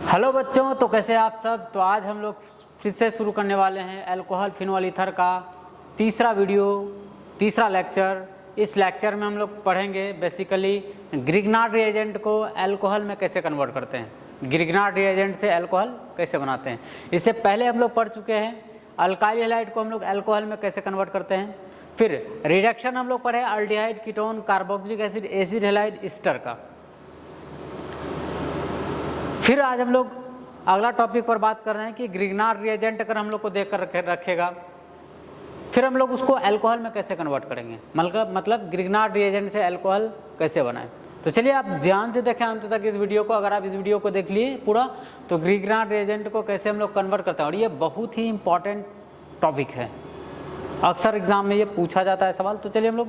Hello बच्चों, तो कैसे आप सब। तो आज हम लोग फिर से शुरू करने वाले हैं अल्कोहल फिनोल ईथर का तीसरा लेक्चर। इस लेक्चर में हम लोग पढ़ेंगे बेसिकली ग्रिग्नार्ड रिएजेंट को अल्कोहल में कैसे कन्वर्ट करते हैं, ग्रिग्नार्ड रिएजेंट से अल्कोहल कैसे बनाते हैं। इससे पहले हम लोग पढ़ चुके हैं अल्काइल हैलाइड को हम लोग अल्कोहल में कैसे कन्वर्ट करते हैं। फिर रिडक्शन हम लोग पढ़े aldehyde, ketone, carboxylic acid, acid halide, Easter का। फिर आज हम लोग अगला टॉपिक पर बात कर रहे हैं कि ग्रिग्नार्ड रिएजेंट अगर हम लोग को देख कर रखेगा, फिर हम लोग उसको अल्कोहल में कैसे कन्वर्ट करेंगे, मतलब ग्रिग्नार्ड रिएजेंट से अल्कोहल कैसे बनाएं। तो चलिए आप ध्यान से देखें अंत तक इस वीडियो को। अगर आप इस वीडियो को देख लिए पूरा, तो ग्रिग्नार्ड रिएजेंट को कैसे हम लोग कन्वर्ट करते हैं, और ये बहुत ही इंपॉर्टेंट टॉपिक है, अक्सर एग्जाम में ये पूछा जाता है सवाल। तो चलिए हम लोग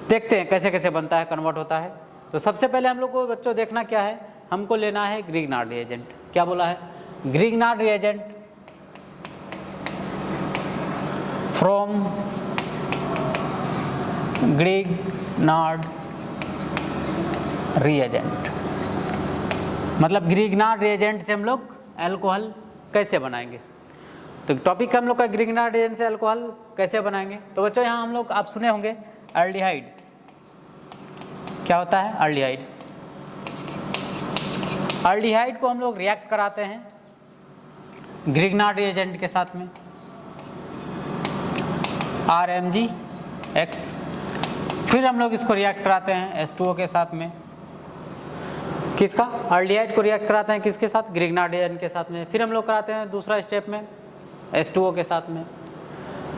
देखते हैं कैसे कैसे बनता है, कन्वर्ट होता है। तो सबसे पहले हम लोग को बच्चों देखना क्या है, हमको लेना है ग्रिग्नार्ड रिएजेंट। क्या बोला है, Grignard reagent from Grignard reagent, मतलब ग्रिग्नार्ड रिएजेंट से हम लोग अल्कोहल कैसे बनाएंगे। तो टॉपिक हम लोग का ग्रिग्नार्ड रिएजेंट से अल्कोहल कैसे बनाएंगे। तो बच्चों यहाँ हम लोग आप सुने होंगे अल्डिहाइड। क्या होता है अल्डिहाइड? अल्डिहाइड को हम लोग रिएक्ट कराते हैं ग्रिग्नार्ड रिएजेंट के साथ में RMgX। फिर हम लोग इसको रिएक्ट कराते हैं H2O के साथ में। किसका? अल्डिहाइड को रिएक्ट कराते हैं किसके साथ? ग्रिग्नार्ड रिएजेंट के साथ में। फिर हम लोग कराते हैं दूसरा स्टेप में H2O के साथ में।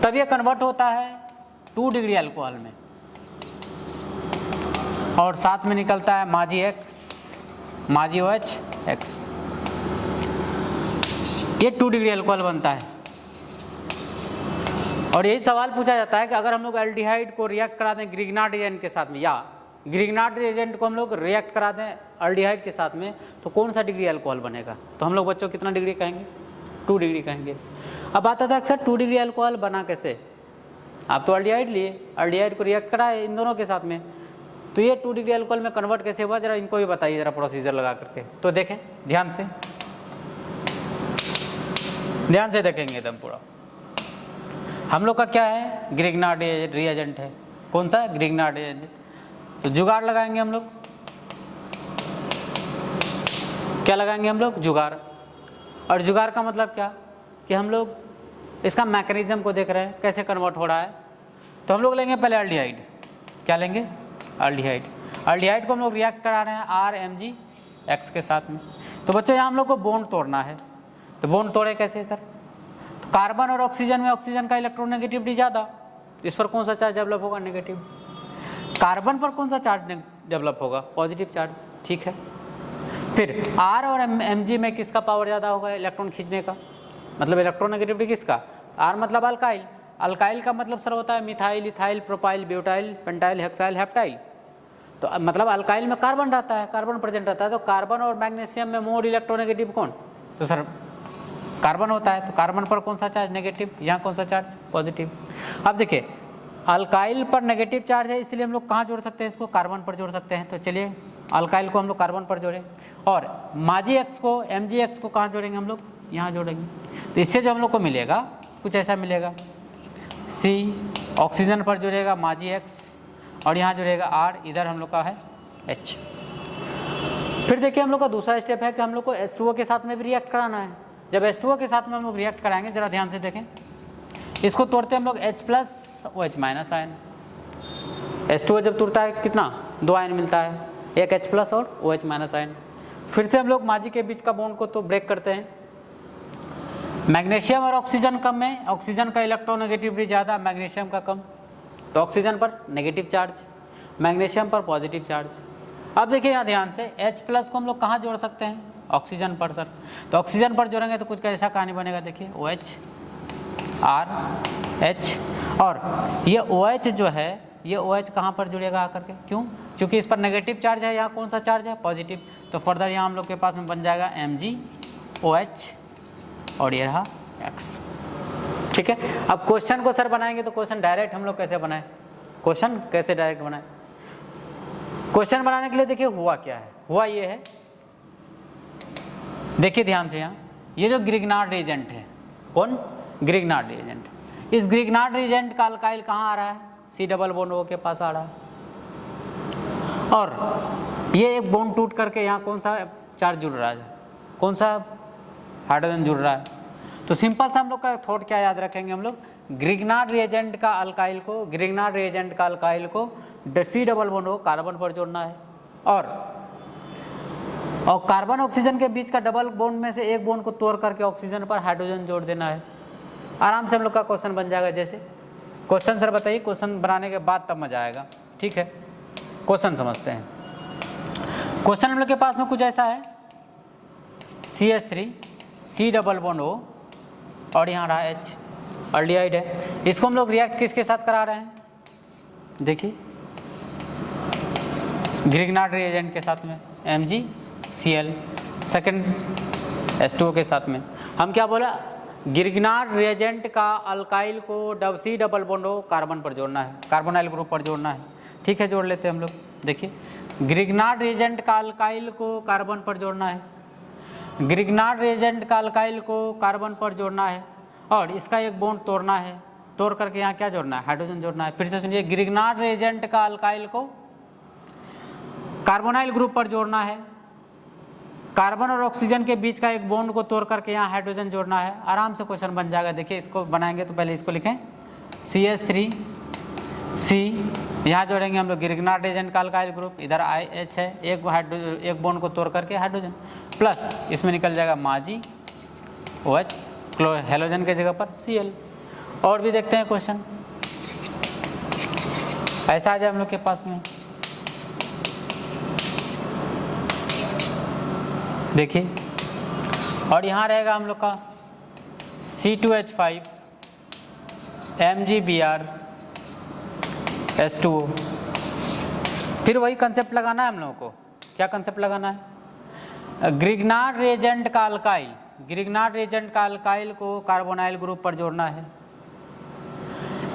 तब ये कन्वर्ट होता है 2 डिग्री अल्कोहल में, और साथ में निकलता है MgOH। ये 2 डिग्री अल्कोहल बनता है। और यही सवाल पूछा जाता है कि अगर हम लोग अल्डिहाइड को रिएक्ट करा दें ग्रिग्नार्ड रिएजेंट के साथ में, या ग्रिग्नार्ड रिएजेंट को हम लोग रिएक्ट करा दें अल्डिहाइड के साथ में, तो कौन सा डिग्री अल्कोहल बनेगा। तो हम लोग बच्चों कितना डिग्री कहेंगे? 2 डिग्री कहेंगे। अब आता था अक्सर 2 डिग्री अल्कोहल बना कैसे। आप तो अल्डिहाइड लिए, अल्डिहाइड को रिएक्ट कराए इन दोनों के साथ में, तो ये 2 डिग्री अल्कोहल में कन्वर्ट कैसे हुआ, जरा इनको भी बताइए जरा प्रोसीजर लगा करके। तो देखें ध्यान से देखेंगे एकदम पूरा। हम लोग का क्या है, ग्रिग्नार्ड रिएजेंट है। कौन सा? Grignard reagent. तो जुगाड़ लगाएंगे हम लोग। क्या लगाएंगे हम लोग? जुगाड़। और जुगाड़ का मतलब क्या कि हम लोग इसका मैकेनिज्म को देख रहे हैं कैसे कन्वर्ट हो रहा है। तो हम लोग लेंगे पहले अल्डिहाइड। क्या लेंगे? अल्डिहाइड। अल्डिहाइड को हम लोग रिएक्ट करा रहे हैं RMgX के साथ में। तो बच्चों यहाँ हम लोग को बॉन्ड तोड़ना है। तो बॉन्ड तोड़े कैसे सर? तो कार्बन और ऑक्सीजन में ऑक्सीजन का इलेक्ट्रोनेगेटिविटी ज़्यादा, इस पर कौन सा चार्ज डेवलप होगा? नेगेटिव। कार्बन पर कौन सा चार्ज डेवलप होगा? Positive charge. ठीक है। फिर R और Mg में किसका पावर ज़्यादा होगा इलेक्ट्रॉन खींचने का, मतलब इलेक्ट्रोनेगेटिविटी किसका? R मतलब अल्काइल। अल्काइल का मतलब सर होता है methyl, ethyl, propyl, butyl, pentyl, hexyl, heptyl. तो मतलब अल्काइल में कार्बन रहता है, कार्बन प्रेजेंट रहता है। तो कार्बन और मैग्नीशियम में मोर इलेक्ट्रोनेगेटिव कौन? तो सर कार्बन होता है। तो कार्बन पर कौन सा चार्ज? नेगेटिव। यहाँ कौन सा चार्ज? पॉजिटिव। अब देखिए अल्काइल पर नेगेटिव चार्ज है, इसलिए हम लोग कहाँ जोड़ सकते हैं इसको? कार्बन पर जोड़ सकते हैं। तो चलिए अल्काइल को हम लोग कार्बन पर जोड़ें, और MgX को कहाँ जोड़ेंगे हम लोग? यहाँ जोड़ेंगे। तो इससे जो हम लोग को मिलेगा कुछ ऐसा मिलेगा, C ऑक्सीजन पर जुड़ेगा MgX, और यहाँ जुड़ेगा R, इधर हम लोग का है H। फिर देखिए हम लोग का दूसरा स्टेप है कि हम लोग को H2O के साथ में भी रिएक्ट कराना है। जब H2O के साथ में हम लोग रिएक्ट कराएंगे, जरा ध्यान से देखें, इसको तोड़ते हम लोग H+OH- आयन। H2O जब टूटता है कितना? 2 आयन मिलता है, एक H+ और OH- आयन। फिर से हम लोग माजी के बीच का बॉन्ड को तो ब्रेक करते हैं। मैग्नीशियम और ऑक्सीजन कम है, ऑक्सीजन का इलेक्ट्रोनेगेटिविटी ज़्यादा, मैग्नीशियम का कम। तो ऑक्सीजन पर नेगेटिव चार्ज, मैग्नीशियम पर पॉजिटिव चार्ज। अब देखिए यहाँ ध्यान से H+ को हम लोग कहाँ जोड़ सकते हैं? ऑक्सीजन पर सर। तो ऑक्सीजन पर जोड़ेंगे तो कुछ ऐसा कहानी बनेगा, देखिए OH R H, और ये OH जो है, ये OH कहाँ पर जुड़ेगा आकर के? क्यों? क्योंकि इस पर नेगेटिव चार्ज है, यहाँ कौन सा चार्ज है? पॉजिटिव। तो फर्दर यहाँ हम लोग के पास में बन जाएगा MgOH, और ये रहा X। ठीक है। अब क्वेश्चन को सर बनाएंगे तो क्वेश्चन डायरेक्ट हम लोग कैसे बनाएं? क्वेश्चन कैसे डायरेक्ट बनाएं? क्वेश्चन बनाने के लिए देखिए हुआ क्या है, हुआ ये है देखिए ध्यान से यहाँ, ये जो ग्रिग्नार्ड रिएजेंट है, कौन? Grignard reagent. इस ग्रिग्नार्ड रिएजेंट का अल्काइल कहाँ आ रहा है? C डबल बॉन्ड O के पास आ रहा है, और ये एक बॉन्ड टूट करके यहाँ कौन सा चार्ज जुड़ रहा है? कौन सा? हाइड्रोजन जुड़ रहा है। तो सिंपल सा हम लोग का थॉट क्या याद रखेंगे हम लोग? ग्रिग्नार्ड रिएजेंट का अल्काइल को C double bond O carbon पर जोड़ना है, और कार्बन ऑक्सीजन के बीच का डबल बॉन्ड में से एक बॉन्ड को तोड़ करके ऑक्सीजन पर हाइड्रोजन जोड़ देना है। आराम से हम लोग का क्वेश्चन बन जाएगा। जैसे क्वेश्चन सर बताइए, क्वेश्चन बनाने के बाद तब मजा आएगा। ठीक है, क्वेश्चन समझते हैं। क्वेश्चन हम लोग के पास में कुछ ऐसा है, CH3 C double bond O और यहाँ रहा H, एल्डिहाइड है। इसको हम लोग रिएक्ट किसके साथ करा रहे हैं? देखिए ग्रिग्नार्ड रिएजेंट के साथ में, MgCl सेकंड H2O के साथ में। हम क्या बोला? ग्रिग्नार्ड रिएजेंट का अल्काइल को C double bond O carbon पर जोड़ना है, कार्बोनाइल ग्रुप पर जोड़ना है। ठीक है, जोड़ लेते हैं हम लोग। देखिए ग्रिग्नार्ड रिएजेंट का अल्काइल को कार्बन पर जोड़ना है, ग्रिग्नार्ड रिएजेंट का अल्काइल को कार्बन पर जोड़ना है, और इसका एक बॉन्ड तोड़ना है। तोड़ करके यहाँ क्या जोड़ना है? हाइड्रोजन जोड़ना है। फिर से सुनिए, ग्रिग्नार्ड रिएजेंट का अल्काइल को कार्बोनाइल ग्रुप पर जोड़ना है, कार्बन और ऑक्सीजन के बीच का एक बॉन्ड को तोड़ करके यहाँ हाइड्रोजन जोड़ना है। आराम से क्वेश्चन बन जाएगा। देखिए इसको बनाएंगे तो पहले इसको लिखें, CH3C, यहाँ जोड़ेंगे हम लोग ग्रिग्नार्ड रिएजेंट का अल्काइल ग्रुप, इधर IH है, एक बॉन्ड को तोड़ करके हाइड्रोजन, प्लस इसमें निकल जाएगा माजी OH, हेलोजन के जगह पर Cl। और भी देखते हैं क्वेश्चन, ऐसा आ जाए हम लोग के पास में। देखिए, और यहाँ रहेगा हम लोग का C2H5 MgBr H2O। फिर वही कंसेप्ट लगाना है हम लोगों को। क्या कंसेप्ट लगाना है? ग्रिग्नार्ड रिएजेंट का अल्काइल को कार्बोनाइल ग्रुप पर जोड़ना है,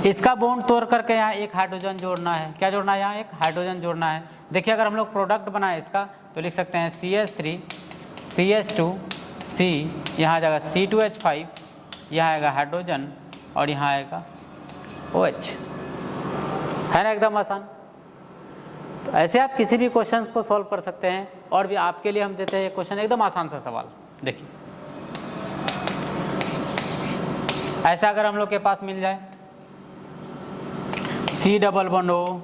इसका बॉन्ड तोड़ करके यहाँ एक हाइड्रोजन जोड़ना है। क्या जोड़ना है? यहाँ एक हाइड्रोजन जोड़ना है। देखिए अगर हम लोग प्रोडक्ट बनाए इसका तो लिख सकते हैं CH3 CH2C, यहाँ जाएगा C2H5, यहाँ आएगा हाइड्रोजन, और यहाँ आएगा OH। है ना एकदम आसान। तो ऐसे आप किसी भी क्वेश्चंस को सॉल्व कर सकते हैं। और भी आपके लिए हम देते हैं क्वेश्चन, एकदम आसान सा सवाल। देखिए ऐसा अगर हम लोग के पास मिल जाए, C double bond O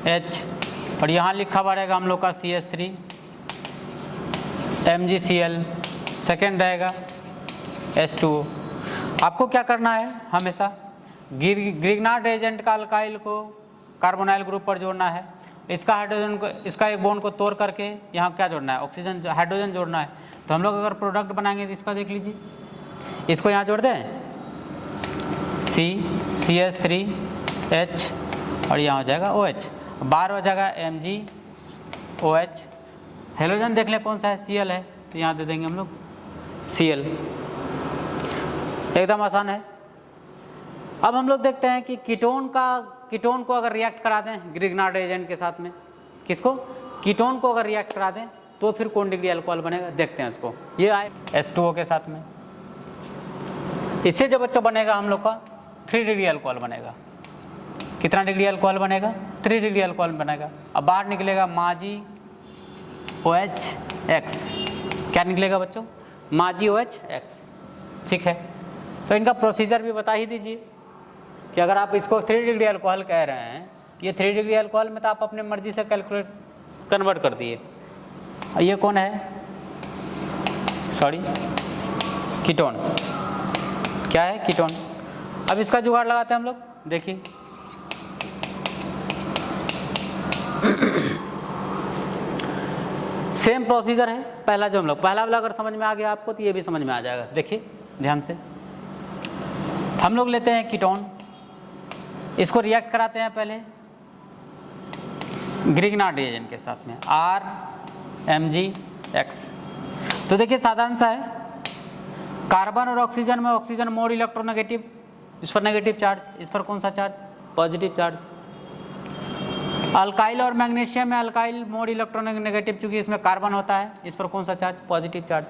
H, और यहाँ लिखा हुआ रहेगा हम लोग का CH3 MgCl, सेकेंड रहेगा H2O। आपको क्या करना है? हमेशा ग्रिग्नार्ड रिएजेंट का अल्काइल को कार्बोनाइल ग्रुप पर जोड़ना है, इसका हाइड्रोजन को, इसका एक बॉन्ड को तोड़ करके यहाँ क्या जोड़ना है? ऑक्सीजन, हाइड्रोजन जोड़ना है। तो हम लोग अगर प्रोडक्ट बनाएंगे तो इसका देख लीजिए, इसको यहाँ जोड़ दें, CH3H, और यहाँ हो जाएगा OH, बार हो जाएगा MgOH। हेलोजन देख लें कौन सा है? Cl है, तो यहाँ दे देंगे हम लोग Cl। एकदम आसान है। अब हम लोग देखते हैं कि कीटोन को अगर रिएक्ट करा दें ग्रिग्नार्ड रिएजेंट के साथ में, किसको? कीटोन को अगर रिएक्ट करा दें तो फिर कौन डिग्री अल्कोहल बनेगा? देखते हैं इसको। ये आए H2O के साथ में, इससे जो बच्चों बनेगा हम लोग का 3 डिग्री अल्कोहल बनेगा। कितना डिग्री अल्कोहल बनेगा? 3 डिग्री अल्कोहल बनेगा। अब बाहर निकलेगा माजी OHX। क्या निकलेगा बच्चों? माजी OHX। ठीक है, तो इनका प्रोसीजर भी बता ही दीजिए कि अगर आप इसको 3 डिग्री अल्कोहल कह रहे हैं, ये 3 डिग्री अल्कोहल में तो आप अपने मर्जी से कन्वर्ट कर दिए। ये कौन है? Sorry, ketone. क्या है? कीटोन। अब इसका जुगाड़ लगाते हैं हम लोग। देखिए सेम प्रोसीजर है पहला जो हम लोग, पहला वाला अगर समझ में आ गया आपको तो ये भी समझ में आ जाएगा। देखिए ध्यान से, हम लोग लेते हैं कीटोन, इसको रिएक्ट कराते हैं पहले ग्रिग्नार्ड रिएजेंट के साथ में RMgX। तो देखिए साधारण सा है, कार्बन और ऑक्सीजन में ऑक्सीजन मोर इलेक्ट्रोनेगेटिव, इस पर नेगेटिव चार्ज, इस पर कौन सा चार्ज? Positive charge. अल्काइल और मैग्नीशियम में अल्काइल मोड इलेक्ट्रोनेगेटिव, चूंकि इसमें कार्बन होता है, इस पर कौन सा चार्ज? Positive charge.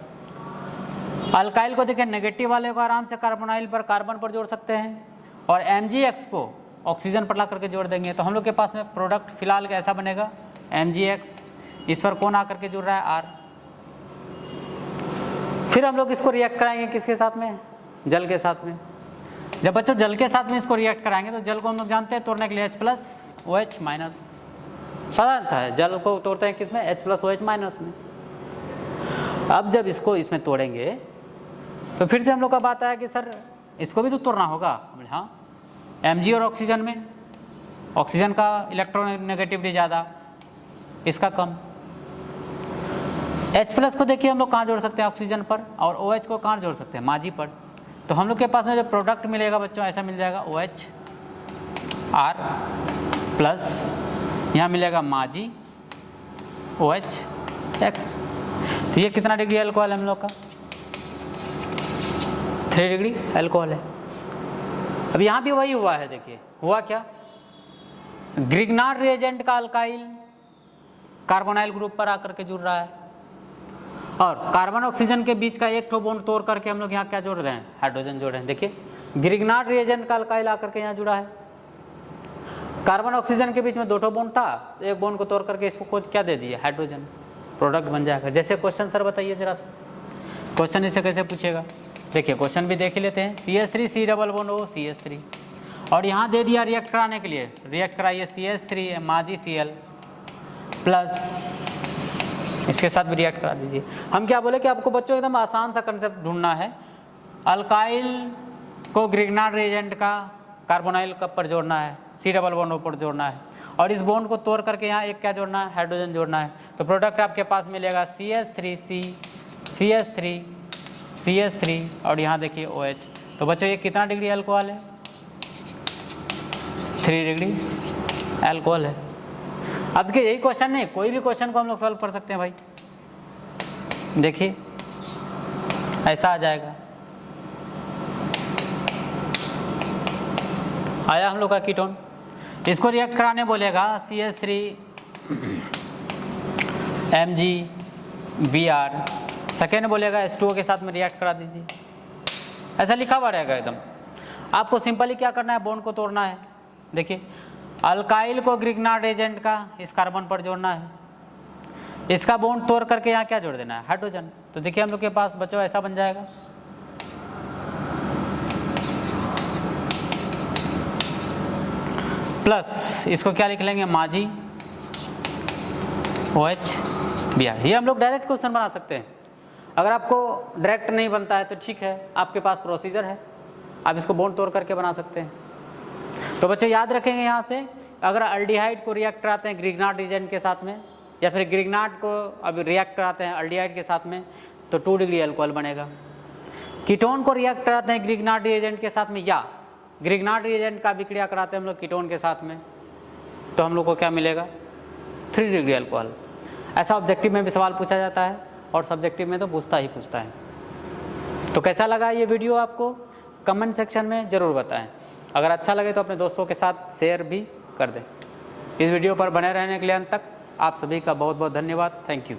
अल्काइल को देखिए नेगेटिव वाले को आराम से कार्बोनाइल पर, कार्बन पर जोड़ सकते हैं, और MgX को ऑक्सीजन पर ला करके जोड़ देंगे। तो हम लोग के पास में प्रोडक्ट फिलहाल कैसा बनेगा? MgX, इस पर कौन आकर के जुड़ रहा है? R। फिर हम लोग इसको रिएक्ट कराएंगे किसके साथ में? जल के साथ में। जब बच्चों जल के साथ में इसको रिएक्ट कराएंगे तो जल को हम लोग जानते हैं तोड़ने के लिए H+OH-। साधारण सा है, जल को तोड़ते हैं किसमें? H+OH- में। अब जब इसको इसमें तोड़ेंगे तो फिर से हम लोग का बात आया कि सर इसको भी तो तोड़ना होगा। हाँ, Mg और ऑक्सीजन में ऑक्सीजन का इलेक्ट्रोनेगेटिविटी ज़्यादा, इसका कम। H+ को देखिए हम लोग कहाँ जोड़ सकते हैं? ऑक्सीजन पर। और OH को कहाँ जोड़ सकते हैं? माजी पर। तो हम लोग के पास में जो प्रोडक्ट मिलेगा बच्चों ऐसा मिल जाएगा OH R प्लस यहाँ मिलेगा माजी OH X। तो ये कितना डिग्री अल्कोहल है हम लोग का? 3 डिग्री अल्कोहल है। अब यहाँ भी वही हुआ है, देखिए हुआ क्या? ग्रिग्नार्ड रिएजेंट का अल्काइल कार्बोनाइल ग्रुप पर आकर के जुड़ रहा है, और कार्बन ऑक्सीजन के बीच का एक ठो बॉन्ड तोड़ करके हम लोग यहाँ क्या जोड़ रहे हैं? हाइड्रोजन जोड़ रहे हैं। देखिए ग्रिग्नार्ड रिएजेंट का अल्काइल आकर के यहाँ जुड़ा है, कार्बन ऑक्सीजन के बीच में 2 ठो बॉन्ड था, तो एक बॉन्ड को तोड़ करके इसको क्या दे दिए? हाइड्रोजन। प्रोडक्ट बन जाएगा। जैसे क्वेश्चन सर बताइए जरा सा, क्वेश्चन इसे कैसे पूछेगा? देखिए क्वेश्चन भी देख ही लेते हैं। CH3 C+O CH3, और यहाँ दे दिया रिएक्ट कराने के लिए, रिएक्ट कराइए CH3 माजी Cl प्लस इसके साथ भी रिएक्ट करा दीजिए। हम क्या बोले कि आपको बच्चों एकदम आसान सा कंसेप्ट ढूंढना है। अल्काइल को ग्रिग्नार्ड रिएजेंट का कार्बोनाइल कप पर जोड़ना है, C+O पर जोड़ना है, और इस बॉन्ड को तोड़ करके यहाँ एक क्या जोड़ना है? हाइड्रोजन जोड़ना है। तो प्रोडक्ट आपके पास मिलेगा CH3C CH3 CH3 और यहाँ देखिए OH। तो बच्चों ये कितना डिग्री अल्कोहल है? 3 डिग्री अल्कोहल है। अब देखिए यही क्वेश्चन नहीं, कोई भी क्वेश्चन को हम लोग सॉल्व कर सकते हैं भाई। देखिए ऐसा आ जाएगा, आया हम लोग का कीटोन। इसको रिएक्ट कराने बोलेगा CH3 MgBr, सेकेंड बोलेगा H2O के साथ में रिएक्ट करा दीजिए। ऐसा लिखा हुआ रहेगा एकदम। आपको सिंपली क्या करना है? बॉन्ड को तोड़ना है। देखिए अल्काइल को ग्रिग्नार्ड एजेंट का इस कार्बन पर जोड़ना है, इसका बॉन्ड तोड़ करके यहाँ क्या जोड़ देना है? हाइड्रोजन। तो देखिए हम लोग के पास बच्चों ऐसा बन जाएगा। प्लस इसको क्या लिख लेंगे? माजी OH-Br। ये हम लोग डायरेक्ट क्वेश्चन बना सकते हैं। अगर आपको डायरेक्ट नहीं बनता है तो ठीक है, आपके पास प्रोसीजर है, आप इसको बॉन्ड तोड़ करके बना सकते हैं। तो बच्चों याद रखेंगे यहाँ से, अगर अल्डिहाइड को रिएक्ट कराते हैं ग्रिग्नार्ड एजेंट के साथ में, या फिर ग्रिग्नार्ड को अब रिएक्ट कराते हैं अल्डिहाइड के साथ में, तो 2 डिग्री अल्कोहल बनेगा। कीटोन को रिएक्ट कराते हैं ग्रिग्नार्ड एजेंट के साथ में, या ग्रिग्नार्ड एजेंट का विक्रिया कराते हैं हम लोग कीटोन के साथ में, तो हम लोग को क्या मिलेगा? 3 डिग्री अल्कोहल। ऐसा ऑब्जेक्टिव में भी सवाल पूछा जाता है, और सब्जेक्टिव में तो पूछता है। तो कैसा लगा ये वीडियो आपको? कमेंट सेक्शन में ज़रूर बताएं। अगर अच्छा लगे तो अपने दोस्तों के साथ शेयर भी कर दें। इस वीडियो पर बने रहने के लिए अंत तक आप सभी का बहुत बहुत धन्यवाद। Thank you.